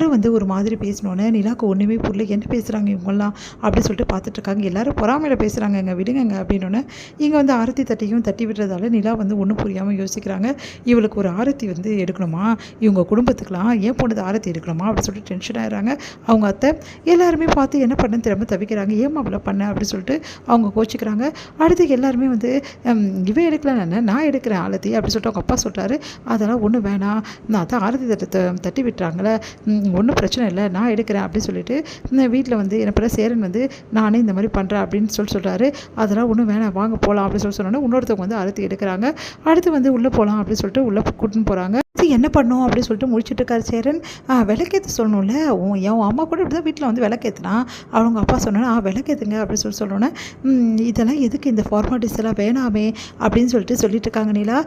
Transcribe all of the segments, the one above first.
எல்லாரும் வந்து ஒரு மாதிரி பேசினோன்னே நிலாவுக்கு ஒன்றுமே புரியல. என்ன பேசுகிறாங்க இவங்கெல்லாம் அப்படின்னு சொல்லிட்டு பார்த்துட்ருக்காங்க. எல்லாரும் பொறாமையில் பேசுகிறாங்கங்க, விடுங்கங்க அப்படின்னோடனே இங்கே வந்து ஆரத்தி தட்டியும் தட்டி விடுறதால நிலா வந்து ஒன்றும் புரியாமல் யோசிக்கிறாங்க. இவளுக்கு ஒரு ஆரத்தி வந்து எடுக்கணுமா, இவங்க குடும்பத்துக்கெலாம் ஏன் போனது ஆரத்தி எடுக்கணுமா அப்படின்னு சொல்லிட்டு டென்ஷன் ஆகிறாங்க. அவங்க அத்தை எல்லாருமே பார்த்து என்ன பண்ண திரும்ப தவிக்கிறாங்க. ஏமா அவ்வளோ பண்ண அப்படின்னு சொல்லிட்டு அவங்க கோச்சிக்கிறாங்க. அடுத்து எல்லாருமே வந்து இவன் எடுக்கலன்னு நான் எடுக்கிறேன் ஆரத்தி அப்படின்னு சொல்லிட்டு அவங்க அப்பா சொல்கிறாரு. அதெல்லாம் ஒன்றும் வேணாம், நான் தான் ஆரத்தி தட்டி விட்டுறாங்களே, ஒன்றும் பிரச்சனை இல்லை, நான் எடுக்கிறேன் அப்படின்னு சொல்லிட்டு வீட்டில் வந்து என்ன பண்ண சேரன் வந்து நானே இந்த மாதிரி பண்ணுறேன் அப்படின்னு சொல்கிறாரு. அதெல்லாம் ஒன்றும் வேணாம், வாங்க போகலாம் அப்படின்னு சொன்னோன்னே இன்னொருத்தவங்க வந்து ஆரத்தி எடுக்கிறாங்க. அடுத்து வந்து உள்ளே போகலாம் அப்படின்னு சொல்லிட்டு உள்ளே கூட்டின்னு போகிறாங்க. என்ன பண்ணோம் அப்படின்னு சொல்லிட்டு முடிச்சுட்டு இருக்காரு சேரன். விளக்கேற்ற சொல்லணும்ல, என் அம்மா கூட இப்படி தான் வீட்டில் வந்து விளக்கேற்றினா அவங்க அப்பா சொன்னோன்னா விளக்கேற்றுங்க அப்படின்னு சொன்னோன்னே இதெல்லாம் எதுக்கு, இந்த ஃபார்மாலிட்டிஸ் எல்லாம் வேணாமே அப்படின்னு சொல்லிட்டு இருக்காங்க. நிலா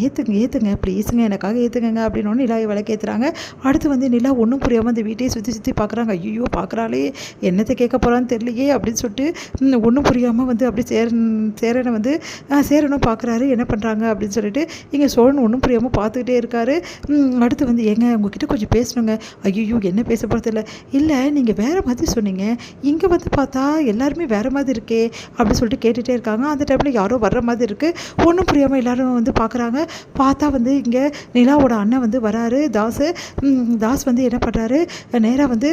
ஏற்றுங்க ப்ளீஸுங்க, எனக்காக ஏற்றுங்க அப்படின்னு நிலா விளக்கேற்றுறாங்க. அடுத்து வந்து நிலா ஒன்றும் புரியாமல் அந்த வீட்டையே சுற்றி பார்க்குறாங்க. ஐயோ பார்க்குறாளே, என்னத்தை கேட்க போகிறான்னு தெரியலையே அப்படின்னு சொல்லிட்டு ஒன்றும் புரியாமல் வந்து அப்படி சேரனை வந்து சேரனும் பார்க்குறாரு என்ன பண்ணுறாங்க அப்படின்னு சொல்லிட்டு. இங்கே சோழன் ஒன்றும் புரியாமல் பார்த்துக்கிட்டே இருக்காரு. அடுத்து வந்து ஏங்க உங்ககிட்ட கொஞ்சம் பேசணுங்க. ஐயோ என்ன பேச போகிறதில்ல, இல்லை நீங்கள் வேறு மாதிரி சொன்னீங்க, இங்கே வந்து பார்த்தா எல்லாருமே வேறு மாதிரி இருக்கே அப்படின்னு சொல்லிட்டு கேட்டுகிட்டே இருக்காங்க. அந்த டைமில் யாரோ வர்ற மாதிரி இருக்குது. ஒன்றும் புரியாமல் எல்லோரும் வந்து பார்க்குறாங்க. பார்த்தா வந்து இங்கே நிலாவோட அண்ணன் வந்து வராரு, தாஸ் வந்து என்ன பண்ணுறாரு, நேராக வந்து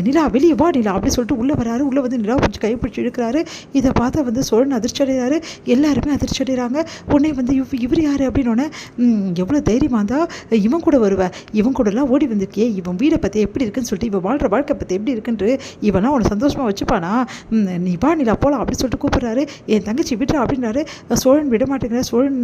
நிலா வெளியே வா நிலா அப்படி சொல்லிட்டு உள்ளே வராரு. உள்ளே வந்து நிலா பிடிச்சி கைப்பிடிச்சி இழுக்கிறாரு. இதை பார்த்தா வந்து சோழன் அதிர்ச்சி அடைகிறாரு. எல்லாருமே அதிர்ச்சி அடைகிறாங்க. உடனே வந்து இவர் யார் அப்படின்னோடனே எவ்வளோ தைரியமாக இருந்தால் இவன் கூட வருவேன், இவன் கூடலாம் ஓடி வந்திருக்கே, இவன் வீடை பற்றி எப்படி இருக்குன்னு சொல்லிட்டு, இவன் வாழ்கிற வாழ்க்கை பற்றி எப்படி இருக்குன்ட்டு இவெல்லாம் உன்னை சந்தோஷமாக வச்சுப்பானா, நீ வா நிலா போகலாம் அப்படின்னு சொல்லிட்டு கூப்பிட்றாரு. என் தங்கச்சி விடுறா அப்படின்றாரு. சோழன் விட மாட்டேங்கிற. சோழன்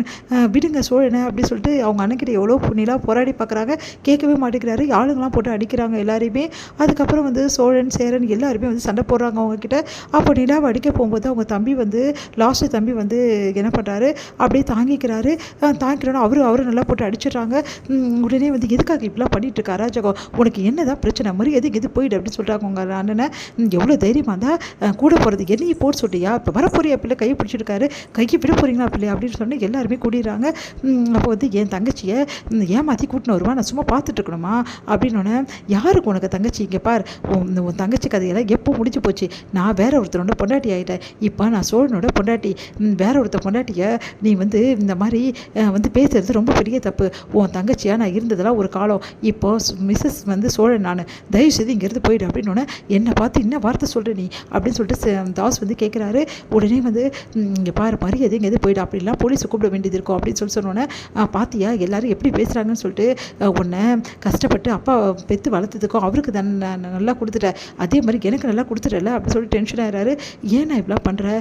விடுங்க சோழனை அப்படின்னு சொல்லிட்டு அவங்க அண்ணன்கிட்ட எவ்வளோ நிலா போராடி பார்க்குறாங்க. கேட்கவே மாட்டேங்கிறாரு. ஆளுங்களாம் போட்டு அடிக்கிறாங்க எல்லாரையுமே. அதுக்கப்புறம் வந்து சோழன் சேரன் எல்லாருமே வந்து சண்டை போடுறாங்க அவங்கக்கிட்ட. அப்போ நிலாவை அடிக்க போகும்போது அவங்க தம்பி வந்து லாஸ்ட்டு தம்பி வந்து என்ன பண்ணுறாரு, அப்படியே தாங்கிக்கிறோன்னா அவரும் நல்லா போட்டு அடிச்சிடுறாங்க. உடனே வந்து எதுக்காக இப்படிலாம் பண்ணிட்டு இருக்கா அராஜகம், உனக்கு என்னதான் பிரச்சனை, மரியாதை எது போயிடு அப்படின்னு சொல்கிறாங்க உங்கள் அண்ணனை. எவ்வளோ தைரியமாக இருந்தால் கூட போகிறது, என்னையும் போட்டு சொல்லியா, இப்போ வரப்போறியா பிள்ளை கையை பிடிச்சிருக்காரு, கைக்கு விட போகிறீங்களா பிள்ளை அப்படின்னு சொன்னால் எல்லாருமே கூடிடுறாங்க. அப்போ வந்து என் தங்கச்சியை ஏமாற்றி கூட்டின்னு வருவா, நான் சும்மா பார்த்துட்டு இருக்கணுமா அப்படின்னோடனே, யாருக்கு உனக்கு தங்கச்சி, இங்கே பார் உன் தங்கச்சி கதையெல்லாம் எப்போ முடிஞ்சு போச்சு, நான் வேற ஒருத்தரோட பொண்டாட்டி ஆகிட்டேன், இப்போ நான் சோழனோட பொண்டாட்டி, வேற ஒருத்தர் பொண்டாட்டியை நீ வந்து இந்த மாதிரி வந்து பேசுறது ரொம்ப பெரிய தப்பு, உன் தங்கச்சியாக நான் இருந்ததெல்லாம் ஒரு காலம், இப்போது மிஸ்ஸஸ் வந்து சோழன் நான், தயவுசெய்து இங்கேருந்து போயிடு அப்படின்னோடனே, என்னை பார்த்து என்ன வார்த்தை சொல்கிற நீ அப்படின்னு சொல்லிட்டு தாஸ் வந்து கேட்குறாரு. உடனே வந்து இங்கே பாரு மரியாதை எது போயிடு, அப்படிலாம் போலீஸை கூப்பிட வேண்டியது இருக்கும் அப்படின்னு சொன்னோன்னே, பார்த்தியா எல்லாரும் எப்படி பேசுகிறாங்கன்னு சொல்லிட்டு, உன்னை கஷ்டப்பட்டு அப்பா பெற்று வளர்த்ததுக்கும் அவருக்கு தான் நல்லா கொடுத்துட்டேன், அதே மாதிரி எனக்கு நல்லா கொடுத்துட்டல அப்படின்னு சொல்லிட்டு டென்ஷன் ஆகிறாரு. ஏன் நான் இப்படிலாம் பண்ணுறேன்,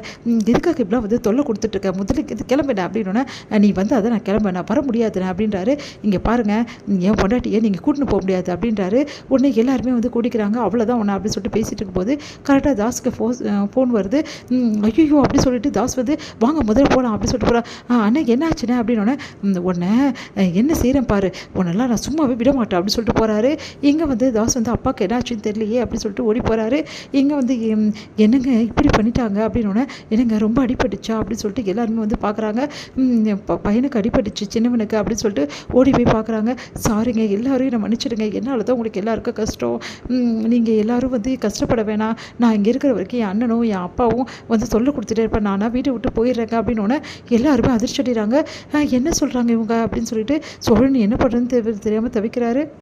எதுக்காக இப்படிலாம் வந்து தொல்லை கொடுத்துட்ருக்கேன், முதல்ல இது கிளம்பினேன் அப்படின்னோடனே, நீ வந்து அதை நான் கிளம்பேன், நான் வர முடியாதுண்ணே அப்படின்றாரு. இங்கே பாருங்கள் என் பொண்டாட்டியை நீங்கள் கூட்டின்னு போக முடியாது அப்படின்றாரு. உடனே எல்லாருமே வந்து கூட்டிக்கிறாங்க. அவ்வளோதான் ஒன்று அப்படின்னு சொல்லிட்டு பேசிகிட்டு இருக்கும்போது கரெக்டாக தாஸுக்கு ஃபோன் வருது. ஐயோ அப்படி சொல்லிட்டு தாஸ் வந்து வாங்க முதல்ல போகலாம் அப்படின்னு சொல்லிட்டு போகிறேன். அண்ணா என்ன ஆச்சுண்ணே அப்படின்னோடனே, உன்னை என்ன செய்கிறேன் பாரு, உன்னெல்லாம் நான் சும்மாவே விட மாட்டேன் அப்படின்னு சொல்லிட்டு போகிறாரு. இங்கே வந்து தாஸ் வந்து அப்பாவுக்கு என்ன ஆச்சுன்னு தெரியலையே அப்படின்னு சொல்லிட்டு ஓடி போகிறாரு. இங்கே வந்து என்னங்க இப்படி பண்ணிட்டாங்க அப்படின்னோடனே, என்னங்க ரொம்ப அடிபட்டுச்சா அப்படின்னு சொல்லிட்டு எல்லாருமே வந்து பார்க்குறாங்க. பையனுக்கு அடிபட்டுச்சு சின்னவனுக்கு அப்படின்னு சொல்லிட்டு ஓடி போய் பார்க்குறாங்க. சாரிங்க எல்லாரையும் நான் மன்னிச்சிடுங்க, என்னால் தான் உங்களுக்கு எல்லாருக்கும் கஷ்டம், நீங்கள் எல்லோரும் வந்து கஷ்டப்பட வேணாம், நான் இங்கே இருக்கிற வரைக்கும் என் அண்ணனும் என் அப்பாவும் வந்து சொல்ல கொடுத்துட்டே இருப்பேன், நானாக வீட்டை விட்டு போயிடுறேங்க அப்படின்னோடனே எல்லாருமே அதிர்ச்சி அடைகிறாங்க. என்ன சொல்கிறாங்க இவங்க அப்படின்னு சொல்லிட்டு சோழன் என்ன பண்ணுறதுன்னு தெரியாமல் தவிக்கிறாரு.